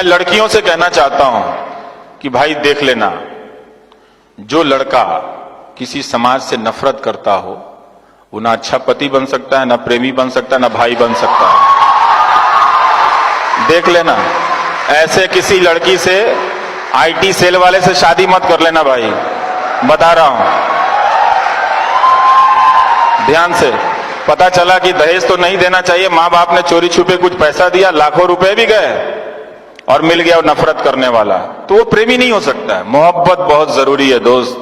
लड़कियों से कहना चाहता हूं कि भाई देख लेना, जो लड़का किसी समाज से नफरत करता हो वो ना अच्छा पति बन सकता है, ना प्रेमी बन सकता है, ना भाई बन सकता है। देख लेना, ऐसे किसी लड़की से, आईटी सेल वाले से शादी मत कर लेना भाई, बता रहा हूं ध्यान से। पता चला कि दहेज तो नहीं देना चाहिए, मां बाप ने चोरी छुपे कुछ पैसा दिया, लाखों रुपए भी गए और मिल गया नफरत करने वाला, तो वो प्रेमी नहीं हो सकता है। मोहब्बत बहुत जरूरी है दोस्त,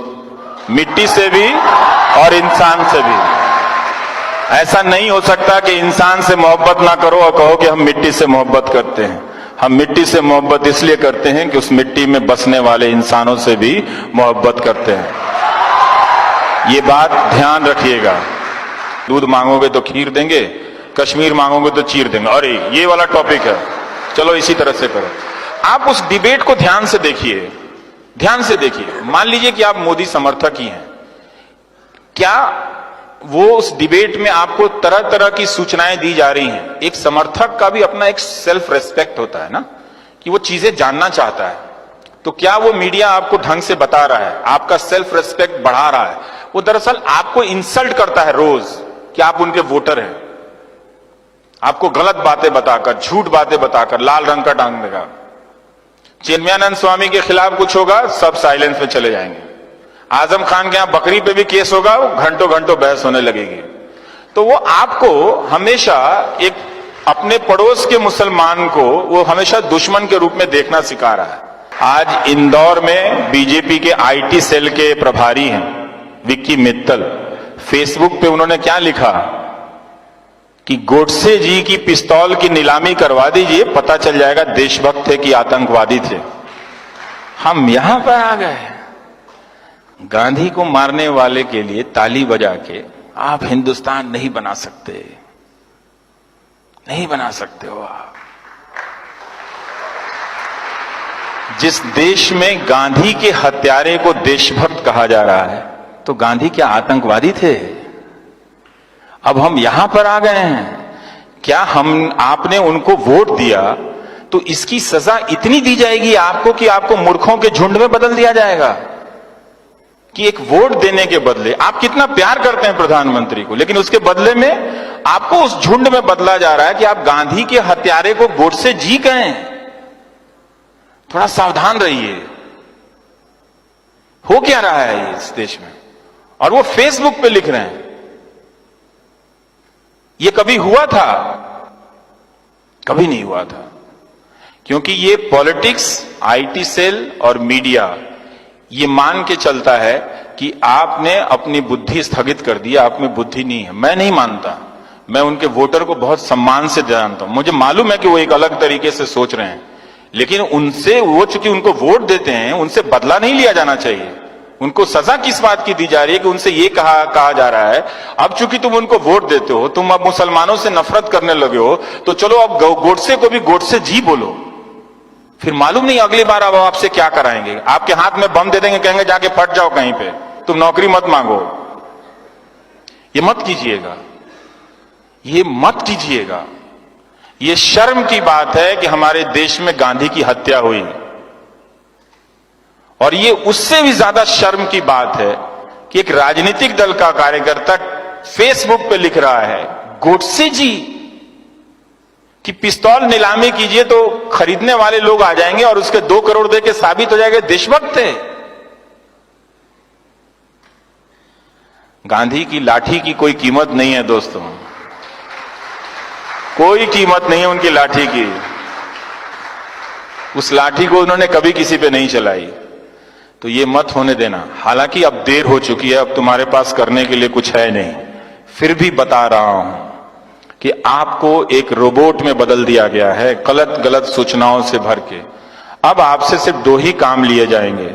मिट्टी से भी और इंसान से भी। ऐसा नहीं हो सकता कि इंसान से मोहब्बत ना करो और कहो कि हम मिट्टी से मोहब्बत करते हैं। हम मिट्टी से मोहब्बत इसलिए करते हैं कि उस मिट्टी में बसने वाले इंसानों से भी मोहब्बत करते हैं। ये बात ध्यान रखिएगा। दूध मांगोगे तो खीर देंगे, कश्मीर मांगोगे तो चीर देंगे। अरे ये वाला टॉपिक है, चलो इसी तरह से करो। आप उस डिबेट को ध्यान से देखिए, ध्यान से देखिए। मान लीजिए कि आप मोदी समर्थक ही हैं, क्या वो उस डिबेट में आपको तरह तरह की सूचनाएं दी जा रही हैं। एक समर्थक का भी अपना एक सेल्फ रेस्पेक्ट होता है ना, कि वो चीजें जानना चाहता है। तो क्या वो मीडिया आपको ढंग से बता रहा है, आपका सेल्फ रेस्पेक्ट बढ़ा रहा है? वो दरअसल आपको इंसल्ट करता है रोज कि आप उनके वोटर हैं, आपको गलत बातें बताकर, झूठ बातें बताकर लाल रंग का टांग देगा। चिन्मयानंद स्वामी के खिलाफ कुछ होगा, सब साइलेंस में चले जाएंगे। आजम खान के यहां बकरी पे भी केस होगा, घंटों घंटों बहस होने लगेगी। तो वो आपको हमेशा एक अपने पड़ोस के मुसलमान को वो हमेशा दुश्मन के रूप में देखना सिखा रहा है। आज इंदौर में बीजेपी के आईटी सेल के प्रभारी हैं विक्की मित्तल, फेसबुक पे उन्होंने क्या लिखा कि गोडसे जी की पिस्तौल की नीलामी करवा दीजिए, पता चल जाएगा देशभक्त थे कि आतंकवादी थे। हम यहां पर आ गए, गांधी को मारने वाले के लिए ताली बजा के आप हिंदुस्तान नहीं बना सकते, नहीं बना सकते हो आप। जिस देश में गांधी के हत्यारे को देशभक्त कहा जा रहा है, तो गांधी क्या आतंकवादी थे? अब हम यहां पर आ गए हैं, क्या आपने उनको वोट दिया तो इसकी सजा इतनी दी जाएगी आपको कि आपको मूर्खों के झुंड में बदल दिया जाएगा? कि एक वोट देने के बदले, आप कितना प्यार करते हैं प्रधानमंत्री को, लेकिन उसके बदले में आपको उस झुंड में बदला जा रहा है कि आप गांधी के हत्यारे को गोडसे जी कहें। थोड़ा सावधान रहिए, हो क्या रहा है इस देश में। और वो फेसबुक पे लिख रहे हैं, ये कभी हुआ था? कभी नहीं हुआ था। क्योंकि ये पॉलिटिक्स, आईटी सेल और मीडिया ये मान के चलता है कि आपने अपनी बुद्धि स्थगित कर दी, आप में बुद्धि नहीं है। मैं नहीं मानता, मैं उनके वोटर को बहुत सम्मान से जानता हूं। मुझे मालूम है कि वो एक अलग तरीके से सोच रहे हैं, लेकिन उनसे, वो चूंकि उनको वोट देते हैं, उनसे बदला नहीं लिया जाना चाहिए। उनको सजा किस बात की दी जा रही है कि उनसे ये कहा जा रहा है, अब चूंकि तुम उनको वोट देते हो, तुम अब मुसलमानों से नफरत करने लगे हो, तो चलो अब गोडसे को भी गोडसे जी बोलो। फिर मालूम नहीं अगली बार अब आपसे क्या कराएंगे, आपके हाथ में बम दे देंगे, कहेंगे जाके फट जाओ कहीं पे, तुम नौकरी मत मांगो। ये मत कीजिएगा, ये मत कीजिएगा। ये शर्म की बात है कि हमारे देश में गांधी की हत्या हुई, और ये उससे भी ज्यादा शर्म की बात है कि एक राजनीतिक दल का कार्यकर्ता फेसबुक पे लिख रहा है गोडसे जी कि पिस्तौल नीलामी कीजिए तो खरीदने वाले लोग आ जाएंगे और उसके 2 करोड़ दे के साबित हो जाएगा देशभक्त थे। गांधी की लाठी की कोई कीमत नहीं है दोस्तों, कोई कीमत नहीं है उनकी लाठी की। उस लाठी को उन्होंने कभी किसी पे नहीं चलाई, तो ये मत होने देना। हालांकि अब देर हो चुकी है, अब तुम्हारे पास करने के लिए कुछ है नहीं, फिर भी बता रहा हूं कि आपको एक रोबोट में बदल दिया गया है, गलत सूचनाओं से भर के। अब आपसे सिर्फ 2 ही काम लिए जाएंगे,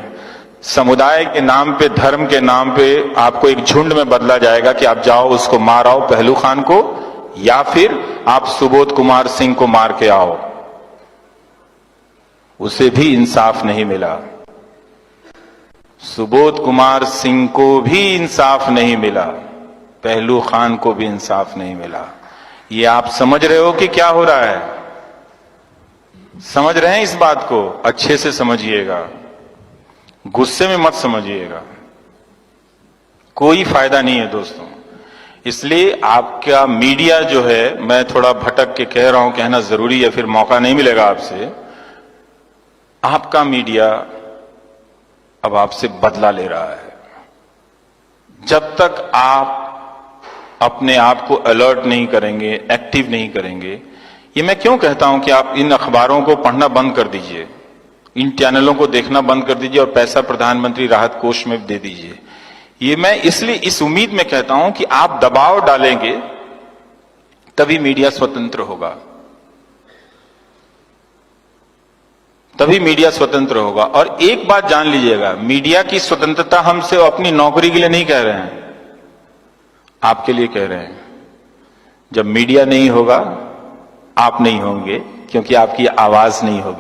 समुदाय के नाम पे, धर्म के नाम पे आपको एक झुंड में बदला जाएगा कि आप जाओ उसको मार आओ, पहलू खान को, या फिर आप सुबोध कुमार सिंह को मार के आओ। उसे भी इंसाफ नहीं मिला, सुबोध कुमार सिंह को भी इंसाफ नहीं मिला, पहलू खान को भी इंसाफ नहीं मिला। ये आप समझ रहे हो कि क्या हो रहा है? समझ रहे हैं इस बात को? अच्छे से समझिएगा, गुस्से में मत समझिएगा, कोई फायदा नहीं है दोस्तों। इसलिए आपका मीडिया जो है, मैं थोड़ा भटक के कह रहा हूं, कहना जरूरी है, फिर मौका नहीं मिलेगा आपसे। आपका मीडिया अब आपसे बदला ले रहा है। जब तक आप अपने आप को अलर्ट नहीं करेंगे, एक्टिव नहीं करेंगे, ये मैं क्यों कहता हूं कि आप इन अखबारों को पढ़ना बंद कर दीजिए, इन चैनलों को देखना बंद कर दीजिए और पैसा प्रधानमंत्री राहत कोष में दे दीजिए। ये मैं इसलिए इस उम्मीद में कहता हूं कि आप दबाव डालेंगे तभी मीडिया स्वतंत्र होगा, तभी मीडिया स्वतंत्र होगा। और एक बात जान लीजिएगा, मीडिया की स्वतंत्रता हम सिर्फ अपनी नौकरी के लिए नहीं कह रहे हैं, आपके लिए कह रहे हैं। जब मीडिया नहीं होगा, आप नहीं होंगे, क्योंकि आपकी आवाज नहीं होगी।